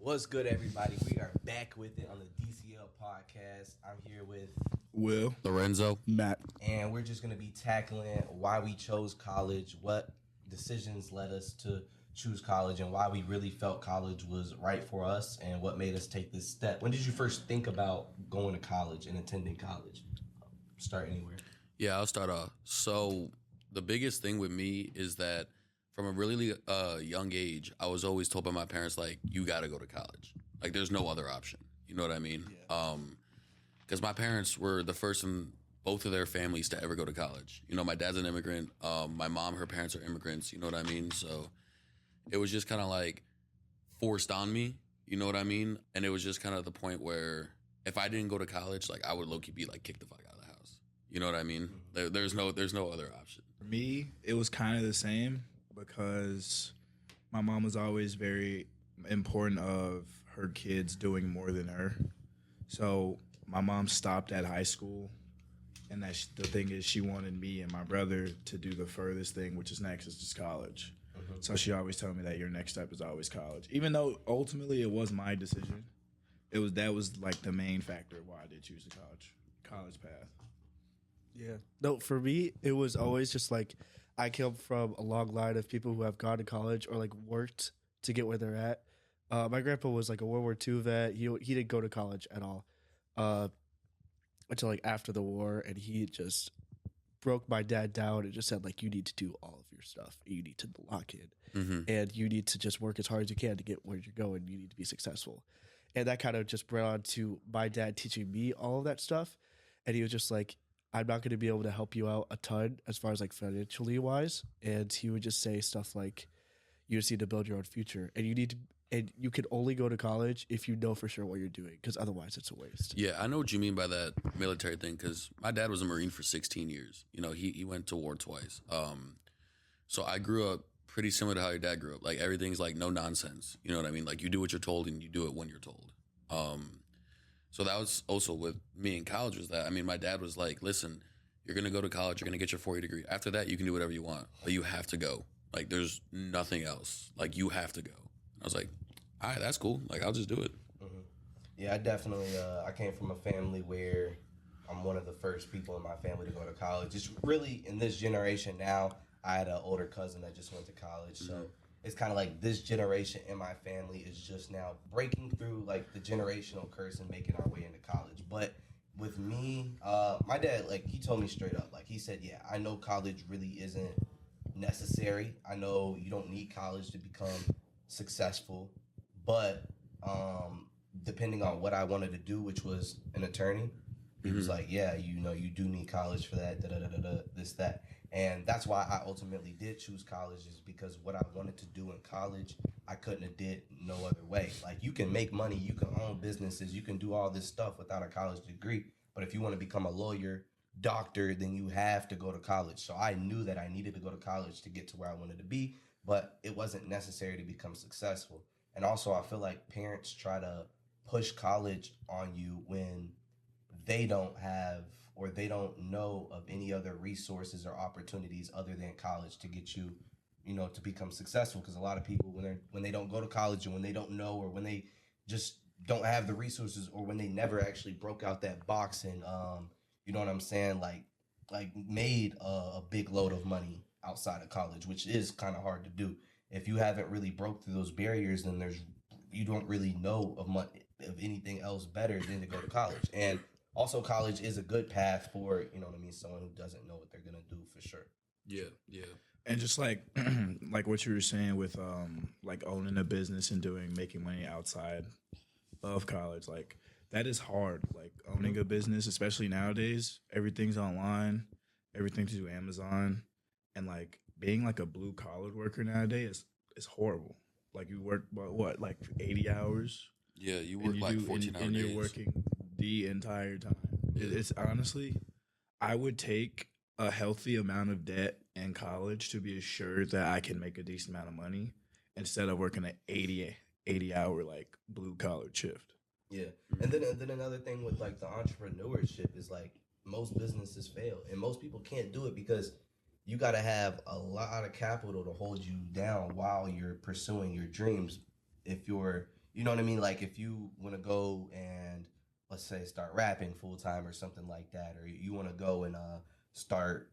What's good, everybody? We are back with it on the DCL Podcast. I'm here with Will, Lorenzo, Matt, and we're just going to be tackling why we chose college, what decisions led us to choose college, and why we really felt college was right for us, and what made us take this step. When did you first think about going to college and attending college? Start anywhere. Yeah, I'll start off. So the biggest thing with me is that from a really young age, I was always told by my parents, like, you got to go to college. Like, there's no other option. You know what I mean? Yeah. Because my parents were the first in both of their families to ever go to college. You know, my dad's an immigrant. My mom, her parents are immigrants. You know what I mean? So it was just kind of like forced on me. You know what I mean? And it was just kind of the point where if I didn't go to college, like, I would low-key be like kicked the fuck out of the house. You know what I mean? There's no other option. For me, it was kind of the same because my mom was always very important of her kids doing more than her. So my mom stopped at high school, and the thing is she wanted me and my brother to do the furthest thing, which is next, is just college. Mm-hmm. So she always told me that your next step is always college. Even though ultimately it was my decision, that was like the main factor why I did choose the college path. Yeah. No, for me, it was always just like I came from a long line of people who have gone to college or like worked to get where they're at. My grandpa was like a World War II vet. He didn't go to college at all until like after the war, and he just broke my dad down and just said, like, you need to do all of your stuff. You need to lock in, and you need to just work as hard as you can to get where you're going. You need to be successful. And that kind of just brought on to my dad teaching me all of that stuff. And he was just like, I'm not going to be able to help you out a ton as far as like financially wise. And he would just say stuff like, you just need to build your own future, and you can only go to college if you know for sure what you're doing, because otherwise it's a waste. Yeah, I know what you mean by that military thing, because my dad was a Marine for 16 years. You know, he went to war twice. So I grew up pretty similar to how your dad grew up. Like, everything's like no nonsense. You know what I mean? Like, you do what you're told and you do it when you're told. So that was also with me in college, was that, I mean, my dad was like, listen, you're going to go to college, you're going to get your 4-year degree. After that, you can do whatever you want, but you have to go. Like, there's nothing else. Like, you have to go. I was like, all right, that's cool. Like, I'll just do it. Mm-hmm. Yeah, I definitely, I came from a family where I'm one of the first people in my family to go to college. It's really, in this generation now, I had an older cousin that just went to college, so it's kind of like this generation in my family is just now breaking through like the generational curse and making our way into college. But with me, my dad, like, he told me straight up, like, he said, yeah, I know college really isn't necessary. I know you don't need college to become successful, but depending on what I wanted to do, which was an attorney, he was like, yeah, you know, you do need college for that, this, that. And that's why I ultimately did choose college, is because what I wanted to do in college, I couldn't have did no other way. Like, you can make money, you can own businesses, you can do all this stuff without a college degree. But if you want to become a lawyer, doctor, then you have to go to college. So I knew that I needed to go to college to get to where I wanted to be, but it wasn't necessary to become successful. And also, I feel like parents try to push college on you when they don't have or they don't know of any other resources or opportunities other than college to get you, you know, to become successful. Because a lot of people, when they don't go to college, and when they don't know, or when they just don't have the resources, or when they never actually broke out that box and you know what I'm saying, like made a big load of money outside of college, which is kind of hard to do. If you haven't really broke through those barriers, then you don't really know of anything else better than to go to college. And also, college is a good path for, you know what I mean, someone who doesn't know what they're gonna do, for sure. Yeah. And just like like what you were saying with like owning a business and making money outside of college, like, that is hard. Like, owning a business, especially nowadays, everything's online, everything's through Amazon, and like being like a blue collar worker nowadays is horrible. Like, you work what, like 80 hours? Yeah, you work like 14 hours. And you're working the entire time. It's honestly, I would take a healthy amount of debt in college to be assured that I can make a decent amount of money instead of working an 80 hour like blue collar shift. Yeah. And then another thing with like the entrepreneurship is, like, most businesses fail, and most people can't do it because you got to have a lot of capital to hold you down while you're pursuing your dreams. If you're, you know what I mean? Like if you want to go and let's say start rapping full time or something like that, or you want to go and start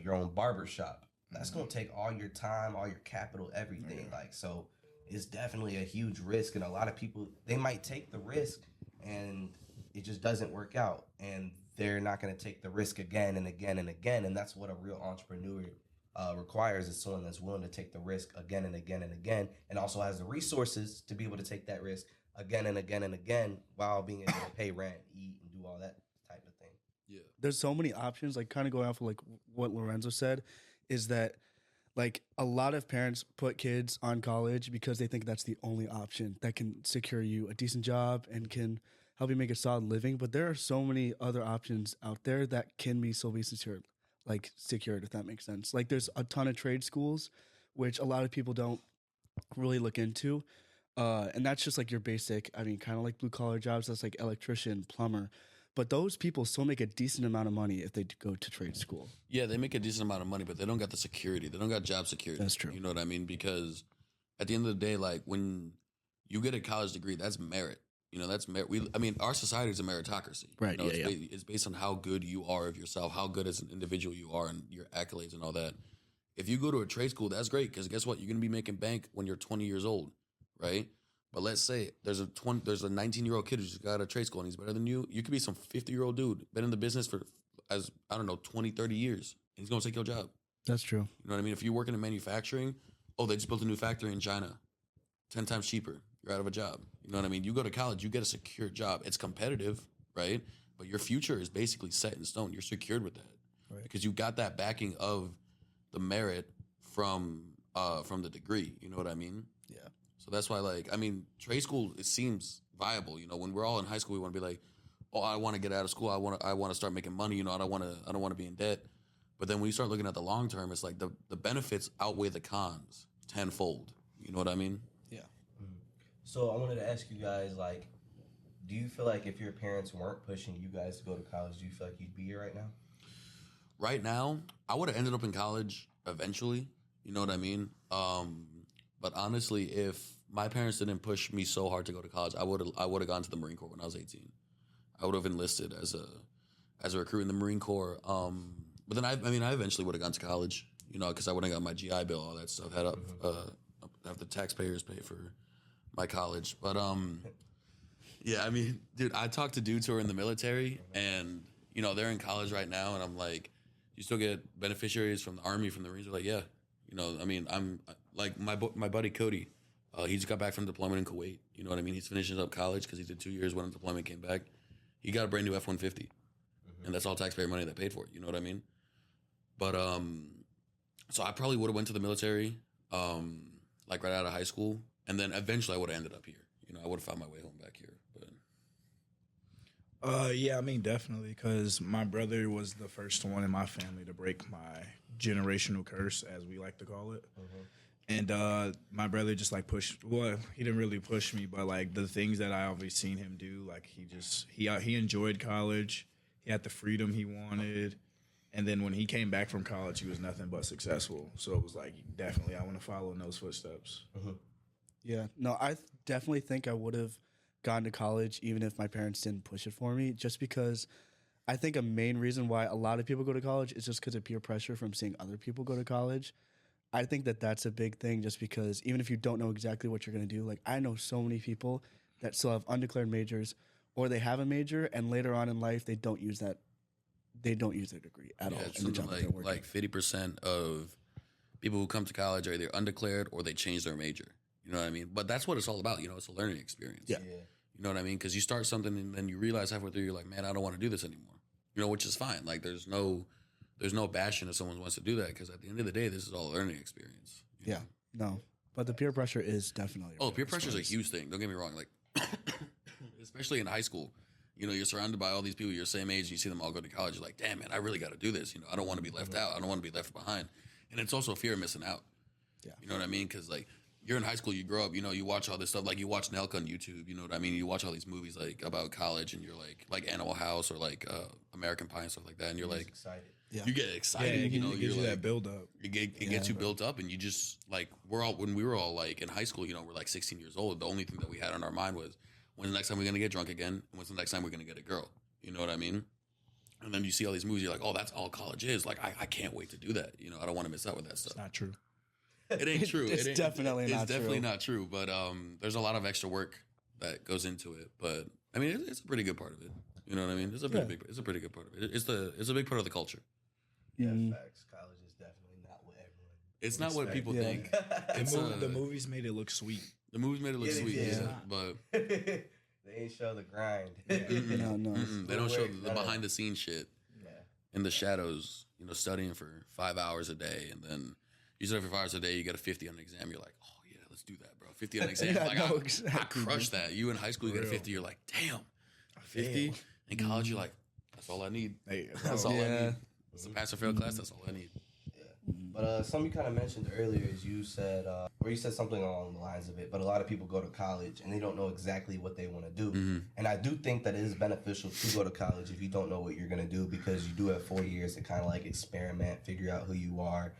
your own barber shop, that's gonna take all your time, all your capital, everything. Like so, it's definitely a huge risk, and a lot of people they might take the risk and it just doesn't work out, and they're not gonna take the risk again and again and again, and that's what a real entrepreneur requires is someone that's willing to take the risk again and again and again, and also has the resources to be able to take that risk again and again and again while being able to pay rent, eat, and do all that type of thing. Yeah. There's so many options. Like kind of going off of like what Lorenzo said, is that like a lot of parents put kids on college because they think that's the only option that can secure you a decent job and can help you make a solid living. But there are so many other options out there that can be still be secured, if that makes sense. Like there's a ton of trade schools, which a lot of people don't really look into. And that's just like your basic, I mean, kind of like blue collar jobs. That's like electrician, plumber. But those people still make a decent amount of money if they go to trade school. Yeah, they make a decent amount of money, but they don't got the security. They don't got job security. That's true. You know what I mean? Because at the end of the day, like when you get a college degree, that's merit. You know, that's merit. Our society is a meritocracy. Right. You know, Yeah, it's based on how good you are of yourself, how good as an individual you are, and your accolades and all that. If you go to a trade school, that's great because guess what? You're going to be making bank when you're 20 years old, right? But let's say there's a 19-year-old kid who's just got out of trade school and he's better than you. You could be some 50-year-old dude, been in the business for, 20, 30 years. And he's going to take your job. That's true. You know what I mean? If you're working in manufacturing, they just built a new factory in China, 10 times cheaper. You're out of a job. You know what I mean? You go to college, you get a secure job. It's competitive, right? But your future is basically set in stone. You're secured with that. Right. Because you got that backing of the merit from the degree. You know what I mean? Yeah. So that's why, trade school, it seems viable. You know, when we're all in high school, we want to be like, I want to get out of school. I want to start making money. You know, I don't want to be in debt. But then when you start looking at the long term, it's like the benefits outweigh the cons tenfold. You know what I mean? Yeah. Mm-hmm. So I wanted to ask you guys, like, do you feel like if your parents weren't pushing you guys to go to college, do you feel like you'd be here right now? Right now, I would have ended up in college eventually. You know what I mean? But honestly, if my parents didn't push me so hard to go to college, I would have gone to the Marine Corps when I was 18. I would have enlisted as a recruit in the Marine Corps. But then I eventually would have gone to college, you know, because I would have got my GI Bill, all that stuff. Have the taxpayers pay for my college. But yeah, I mean, dude, I talked to dudes who are in the military, and you know they're in college right now, and I'm like, you still get beneficiaries from the Army, from the Marines? They're like, yeah, you know, I mean, I'm like my buddy Cody. He just got back from deployment in Kuwait. You know what I mean? He's finishing up college because he did 2 years, went on deployment, came back. He got a brand new F-150, and that's all taxpayer money that paid for it. You know what I mean? But so I probably would have went to the military, like right out of high school, and then eventually I would have ended up here. You know, I would have found my way home back here. But yeah, I mean, definitely, because my brother was the first one in my family to break my generational curse, as we like to call it. And my brother just like pushed. Well, he didn't really push me, but like the things that I always seen him do, like he enjoyed college. He had the freedom he wanted. And then when he came back from college, he was nothing but successful. So it was like, definitely, I want to follow in those footsteps. Yeah. No, I definitely think I would have gone to college even if my parents didn't push it for me, just because I think a main reason why a lot of people go to college is just because of peer pressure from seeing other people go to college. I think that that's a big thing, just because even if you don't know exactly what you're going to do, like I know so many people that still have undeclared majors, or they have a major and later on in life they don't use that. They don't use their degree at all. It's like 50% of people who come to college are either undeclared or they change their major. You know what I mean? But that's what it's all about. You know, it's a learning experience. Yeah. You know what I mean? Because you start something and then you realize halfway through, you're like, man, I don't want to do this anymore. You know, which is fine. Like, there's no bashing if someone wants to do that, because at the end of the day, this is all a learning experience. Yeah. No. But the peer pressure is definitely. Peer pressure is a huge thing. Don't get me wrong. Like, especially in high school. You know, you're surrounded by all these people your same age, and you see them all go to college. You're like, damn, man, I really got to do this. You know, I don't want to be left out. I don't want to be left behind. And it's also fear of missing out. Yeah. You know what I mean? Because, like, you're in high school, you grow up, you know, you watch all this stuff. Like, you watch Nelk on YouTube, you know what I mean? You watch all these movies, like, about college, and you're like Animal House or, like, American Pie and stuff like that. And you're like, excited. you get excited. Yeah, you know, it gives you that build up. It gets you built up, and you just like when we were all like in high school. You know, we're like 16 years old. The only thing that we had on our mind was when's the next time we're gonna get drunk again, and when's the next time we're gonna get a girl. You know what I mean? And then you see all these movies, you're like, oh, that's all college is. Like, I can't wait to do that. You know, I don't want to miss out with that stuff. It's not true. It ain't true. It's definitely not true. It's definitely not true. But there's a lot of extra work that goes into it. But I mean, it's a pretty good part of it. You know what I mean? It's a pretty good part of it. It's a big part of the culture. Yeah, facts. College is definitely not what everyone. It's not what people think. The movies made it look sweet. The movies made it look sweet, but they ain't show the grind. No. They don't show the behind the scenes shit. Yeah. In the shadows, you know, studying for 5 hours a day, and then you study for 5 hours a day, you get a 50 on an exam. You're like, oh yeah, let's do that, bro. 50 on an exam. I crushed that. You in high school, you get a 50. You're like, damn, 50. In college, you're like, that's all I need. Hey, that's all I need. It's a pass or fail class. That's all I need. But something you kind of mentioned earlier is you said, or you said something along the lines of it, but a lot of people go to college and they don't know exactly what they want to do. Mm-hmm. And I do think that it is beneficial to go to college if you don't know what you're going to do, because you do have 4 years to kind of like experiment, figure out who you are,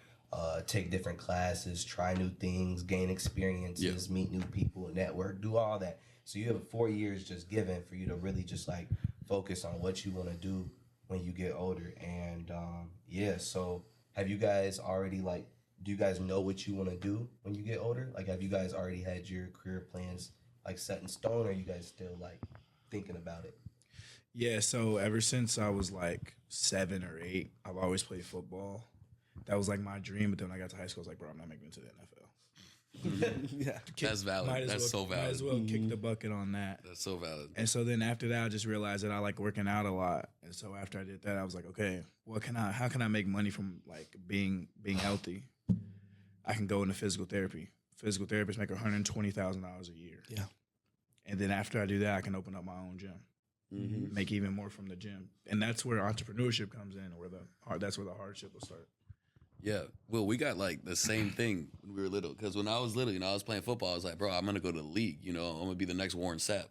take different classes, try new things, gain experiences, meet new people, network, do all that. So you have 4 years just given for you to really just like focus on what you want to do when you get older. And so have you guys already like, do you guys know what you want to do when you get older? Like, have you guys already had your career plans like set in stone, or are you guys still like thinking about it? Yeah, so ever since I was like 7 or 8, I've always played football. That was like my dream, but then when I got to high school, I was like, bro, I'm not making it to the NFL. That's valid. That's so valid. Might as well kick the bucket on that. That's so valid. And so then after that, I just realized that I like working out a lot. And so after I did that, I was like, okay, how can I make money from like being healthy? I can go into physical therapy. Physical therapists make $120,000 a year. Yeah. And then after I do that, I can open up my own gym, make even more from the gym. And that's where entrepreneurship comes in, or that's where the hardship will start. Yeah, well, we got like the same thing when we were little. Because when I was little, you know, I was playing football. I was like, bro, I'm gonna go to the league. You know, I'm gonna be the next Warren Sapp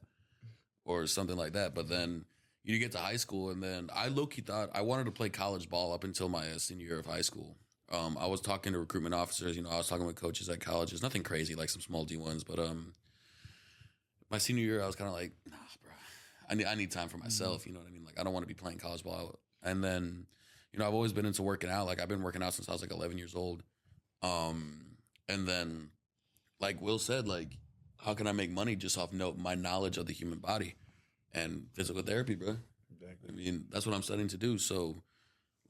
or something like that. But then you get to high school, and then I low-key thought I wanted to play college ball up until my senior year of high school. I was talking to recruitment officers. You know, I was talking with coaches at colleges. Nothing crazy, like some small D1s. But my senior year, I was kind of like, nah, bro, I need time for myself. You know what I mean? Like, I don't want to be playing college ball. And then, you know, I've always been into working out. Like, I've been working out since I was like 11 years old. And then, like Will said, like, how can I make money just off my knowledge of the human body and physical therapy, bro? Exactly. I mean, that's what I'm studying to do. So,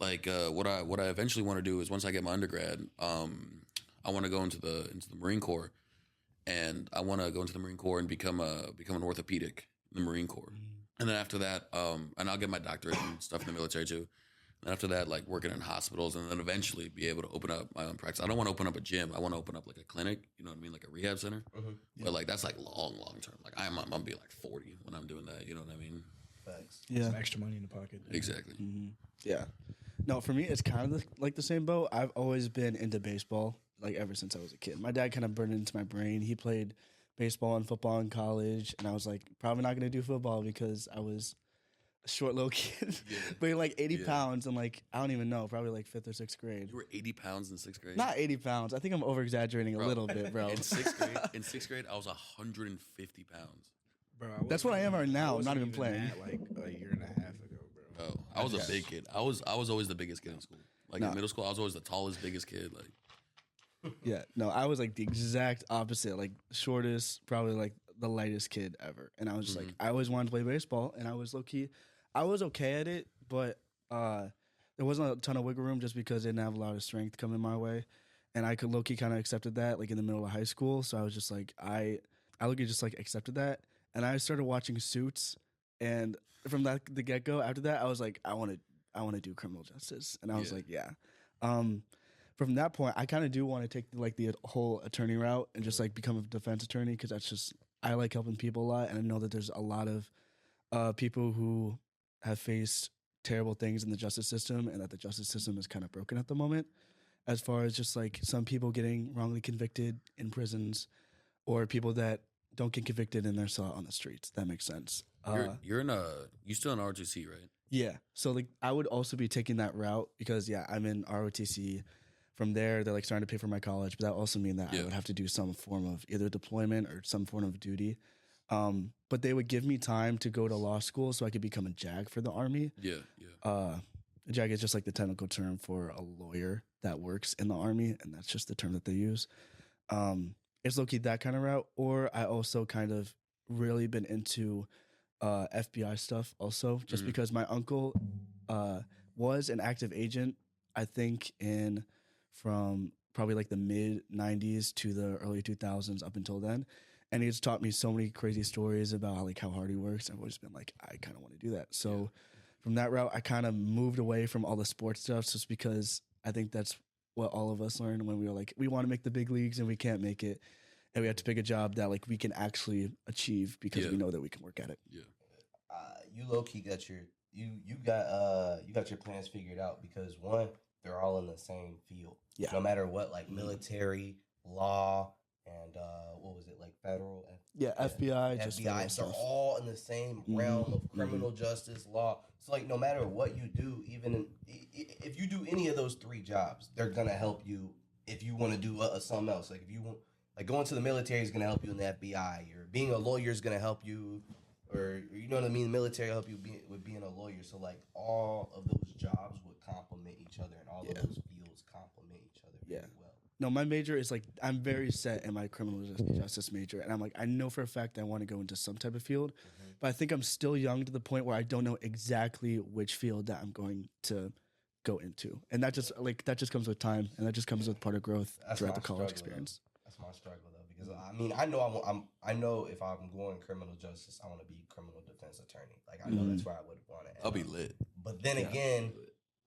like, what I eventually want to do is once I get my undergrad, I want to go into the Marine Corps, and I want to go into the Marine Corps and become an orthopedic in the Marine Corps. And then after that, and I'll get my doctorate and stuff in the military too. And after that, like working in hospitals, and then eventually be able to open up my own practice. I don't want to open up a gym. I want to open up like a clinic, you know what I mean? Like a rehab center. Mm-hmm. Yeah. But like, that's like long term. Like I'm gonna be like 40 when I'm doing that. You know what I mean? Thanks. Yeah. Some extra money in the pocket. Exactly. Mm-hmm. Yeah. No, for me, it's kind of like the same boat. I've always been into baseball, like ever since I was a kid. My dad kind of burned it into my brain. He played baseball and football in college, and I was like, probably not going to do football because I was a short little kid, weighing like 80 pounds, and like, I don't even know, probably like 5th or 6th grade. You were 80 pounds in 6th grade? Not 80 pounds. I think I'm over-exaggerating a little bit, bro. In 6th grade, I was 150 pounds. Bro, that's what I am right now. I'm not even playing. Like a year and a half ago, bro. Oh, I was a big kid. I was always the biggest kid in school. Like in middle school, I was always the tallest, biggest kid. Like, yeah, no, I was like the exact opposite. Like shortest, probably like the lightest kid ever. And I was just like, I always wanted to play baseball, and I was low key. I was okay at it, but there wasn't a ton of wiggle room just because I didn't have a lot of strength coming my way, and I could low key kind of accepted that like in the middle of high school. So I was just like, I low key just like accepted that. And I started watching Suits, and from the get go, after that, I was like, I want to do criminal justice, and I was like, yeah. From that point, I kind of do want to take like the whole attorney route and just like become a defense attorney, because that's just, I like helping people a lot, and I know that there's a lot of people who have faced terrible things in the justice system, and that the justice system is kind of broken at the moment, as far as just like some people getting wrongly convicted in prisons, or people that don't get convicted and they're still out on the streets. That makes sense. You still in R2C, right? Yeah. So like I would also be taking that route because I'm in ROTC. From there, they're like starting to pay for my college, but that also mean that I would have to do some form of either deployment or some form of duty. But they would give me time to go to law school so I could become a JAG for the Army. Yeah. A JAG is just like the technical term for a lawyer that works in the Army, and that's just the term that they use. It's low-key that kind of route, or I also kind of really been into FBI stuff also, just because my uncle was an active agent, I think, from probably like the mid 90s to the early 2000s up until then. And he's taught me so many crazy stories about like how hard he works. I've always been like, I kind of want to do that. So from that route, I kind of moved away from all the sports stuff just because I think that's what all of us learned when we were like, we want to make the big leagues and we can't make it. And we have to pick a job that like we can actually achieve because we know that we can work at it. Yeah. You low key got your you got your plans figured out because one, they're all in the same field. Yeah. No matter what, like military, law, and what was it, like federal? FBI. Just FBI. They're all in the same realm of criminal justice, law. So like, no matter what you do, even if you do any of those three jobs, they're gonna help you if you want to do something else. Like if you want, like going to the military is gonna help you in the FBI, or being a lawyer is gonna help you, or you know what I mean. The military will help you with being a lawyer. So like all of those jobs would complement each other, and all of those fields complement each other very well. No, my major is like, I'm very set in my criminal justice major. And I'm like, I know for a fact I want to go into some type of field, but I think I'm still young to the point where I don't know exactly which field that I'm going to go into. And that just comes with time, and that just comes with part of growth throughout the college experience. That's my struggle though, because I mean, I know if I'm going criminal justice, I want to be criminal defense attorney. Like I know that's where I would want to. I'll be lit. But then again,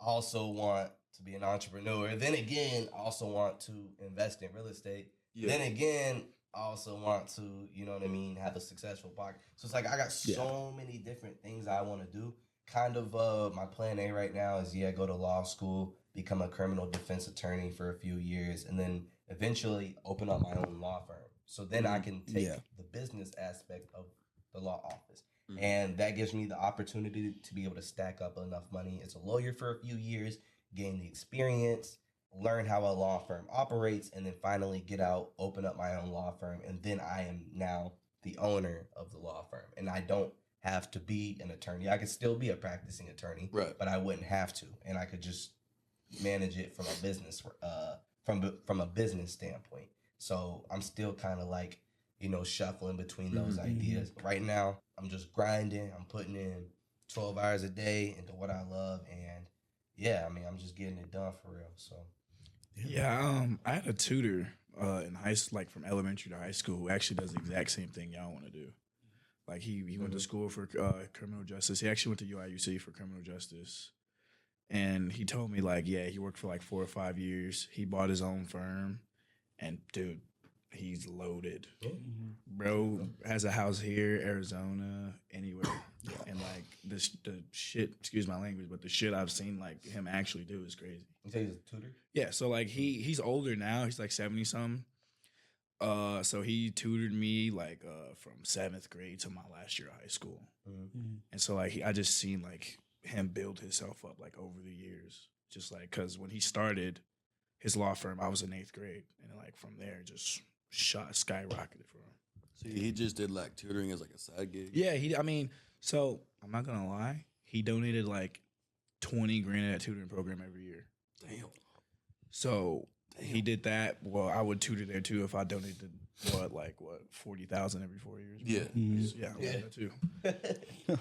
I also want to be an entrepreneur. Then again, I also want to invest in real estate. Yeah. Then again, I also want to, you know what I mean, have a successful pocket. So it's like I got so many different things I want to do. Kind of my plan A right now is go to law school, become a criminal defense attorney for a few years, and then eventually open up my own law firm. So then I can take the business aspect of the law office. And that gives me the opportunity to be able to stack up enough money as a lawyer for a few years, gain the experience, learn how a law firm operates, and then finally get out, open up my own law firm. And then I am now the owner of the law firm. And I don't have to be an attorney. I could still be a practicing attorney, but I wouldn't have to. And I could just manage it from a business from a business standpoint. So I'm still kind of like, shuffling between those ideas. Right now, I'm just grinding. I'm putting in 12 hours a day into what I love. And I'm just getting it done for real. So I had a tutor in high school, like from elementary to high school, who actually does the exact same thing y'all want to do. Like he went to school for criminal justice. He actually went to UIUC for criminal justice. And he told me he worked for like 4 or 5 years. He bought his own firm, and dude, he's loaded. Bro has a house here, Arizona, anywhere. And like the shit, excuse my language, but the shit I've seen like him actually do is crazy. You say he's a tutor? Yeah, so like he's older now. He's like 70-something. So he tutored me like from 7th grade to my last year of high school. And so like I just seen like him build himself up like over the years. Just like, cause when he started his law firm, I was in 8th grade, and like from there just skyrocketed for him. So he just did like tutoring as like a side gig. Yeah, so I'm not gonna lie, he donated like $20,000 at that tutoring program every year. Damn. So he did that. Well, I would tutor there too if I donated $40,000 every 4 years. Yeah, I would do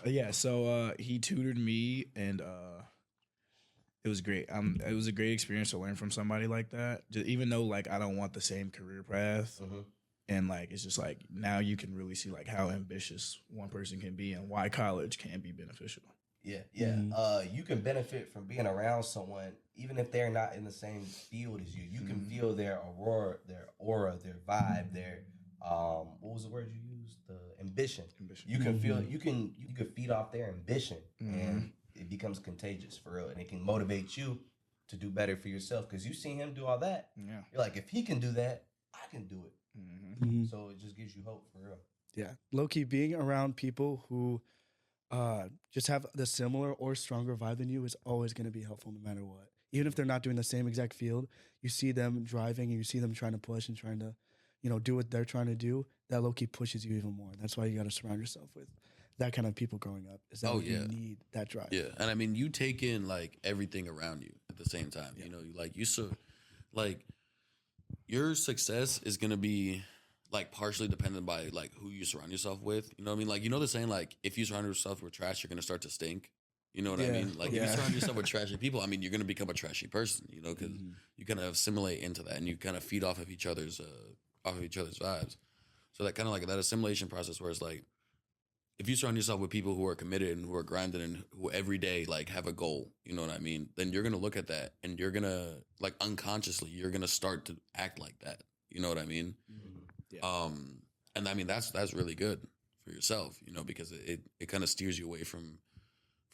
that too. So he tutored me, and it was great. It was a great experience to learn from somebody like that. Even though like I don't want the same career path, and like it's just like now you can really see like how ambitious one person can be and why college can be beneficial. You can benefit from being around someone even if they're not in the same field as you. You can feel their aura, their vibe, their what was the word you used? The ambition. You can feel you can feed off their ambition, and it becomes contagious for real, and it can motivate you to do better for yourself because you see him do all that. Yeah, you're like, if he can do that, I can do it. So it just gives you hope for real. Yeah, low-key being around people who just have the similar or stronger vibe than you is always going to be helpful no matter what. Even if they're not doing the same exact field, you see them driving and you see them trying to push and trying to, do what they're trying to do. That low key pushes you even more. That's why you got to surround yourself with that kind of people growing up. Is that you need that drive? Yeah, and I mean, you take in like everything around you at the same time. Yeah. Like your success is gonna be like partially dependent by like who you surround yourself with. You know what I mean? Like the saying like if you surround yourself with trash, you're gonna start to stink. You know what I mean? Like if you surround yourself with trashy people, I mean you're gonna become a trashy person. You know, because you kind of assimilate into that and you kind of feed off of each other's vibes. So that kind of like that assimilation process where it's like if you surround yourself with people who are committed and who are grinding and who every day like have a goal, you know what I mean? Then you're gonna look at that and you're gonna like unconsciously you're gonna start to act like that. You know what I mean? Yeah. And I mean that's really good for yourself, you know, because it kind of steers you away from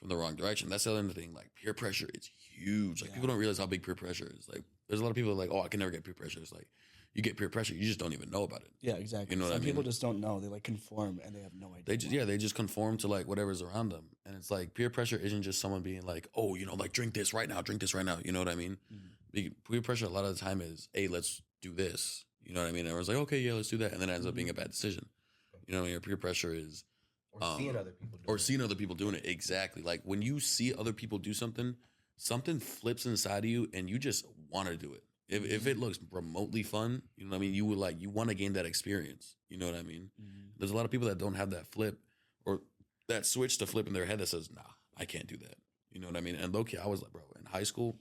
the wrong direction. That's the other thing. Like peer pressure, it's huge. Like people don't realize how big peer pressure is. Like there's a lot of people like, oh, I can never get peer pressure. It's like you get peer pressure, you just don't even know about it. Yeah, exactly. You know what I mean? People just don't know. They like conform and they have no idea. They just conform to like whatever's around them. And it's like peer pressure isn't just someone being like, oh, you know, like drink this right now. You know what I mean? Peer pressure a lot of the time is, hey, let's do this. You know what I mean? And everyone's like, okay, yeah, let's do that. And then it ends up being a bad decision. You know what I mean? Or peer pressure is seeing other people doing it. Exactly. Like when you see other people do something flips inside of you and you just want to do it. If it looks remotely fun, you know what I mean? You want to gain that experience. You know what I mean? There's a lot of people that don't have that flip or that switch to flip in their head that says, nah, I can't do that. You know what I mean? And low key, I was like, bro, in high school,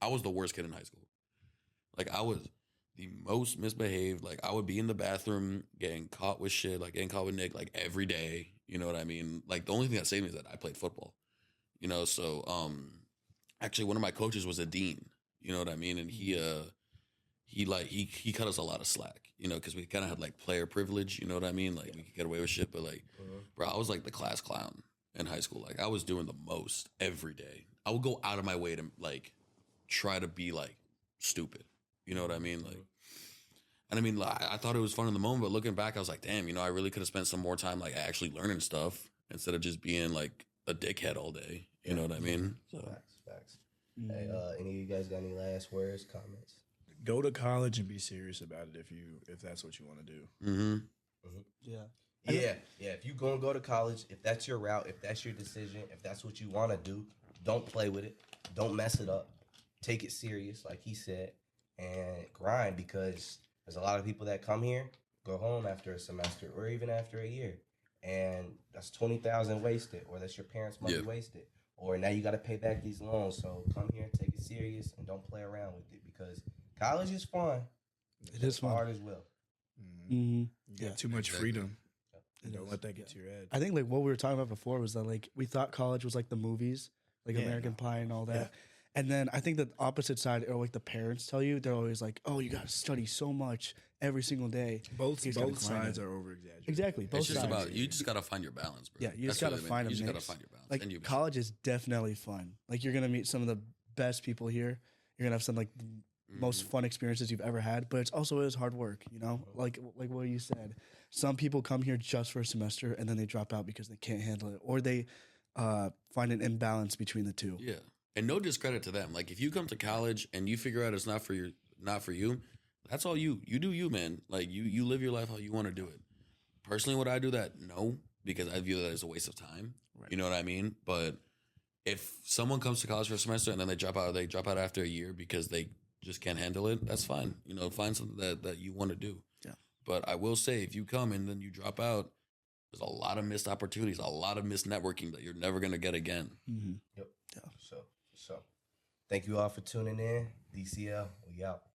I was the worst kid in high school. Like I was the most misbehaved. Like I would be in the bathroom getting caught with shit, like getting caught with Nick like every day. You know what I mean? Like the only thing that saved me is that I played football. You know, so actually one of my coaches was a dean. You know what I mean? And he cut us a lot of slack, you know, because we kind of had like player privilege. You know what I mean? Like we could get away with shit, but like, bro, I was like the class clown in high school. Like I was doing the most every day. I would go out of my way to like try to be like stupid. You know what I mean? Like, and I mean, like, I thought it was fun in the moment, but looking back, I was like, damn, you know, I really could have spent some more time like actually learning stuff instead of just being like a dickhead all day. You know what I mean? So. Facts. Hey, any of you guys got any last words, comments? Go to college and be serious about it if that's what you want to do. Yeah. If you gonna go to college, if that's your route, if that's your decision, if that's what you want to do, don't play with it. Don't mess it up. Take it serious, like he said, and grind because there's a lot of people that come here, go home after a semester or even after a year, and that's $20,000 wasted, or that's your parents' money wasted. Or now you got to pay back these loans. So come here, take it serious, and don't play around with it because college is fun. It is fun. Hard as well. You got too much freedom. Don't let that get to your head. I think like what we were talking about before was that like we thought college was like the movies, like American Pie and all that. Yeah. And then I think the opposite side, or like the parents tell you, they're always like, "Oh, you got to study so much every single day." Both sides are over exaggerated. Exactly. Both it's just sides. about you just gotta find your balance, bro. Yeah, you just gotta find a mix. You just gotta find your balance. Like and college is definitely fun. Like you're gonna meet some of the best people here. You're gonna have some like the most fun experiences you've ever had. But it's also is hard work. You know, like what you said. Some people come here just for a semester and then they drop out because they can't handle it, or they find an imbalance between the two. Yeah. And no discredit to them. Like if you come to college and you figure out it's not for you, that's all you. You do you, man. Like you live your life how you want to do it. Personally, would I do that? No, because I view that as a waste of time. Right. You know what I mean? But if someone comes to college for a semester and then they drop out after a year because they just can't handle it, that's fine. You know, find something that you want to do. Yeah. But I will say, if you come and then you drop out, there's a lot of missed opportunities, a lot of missed networking that you're never gonna get again. Yep. Yeah. So thank you all for tuning in. DCL, we out.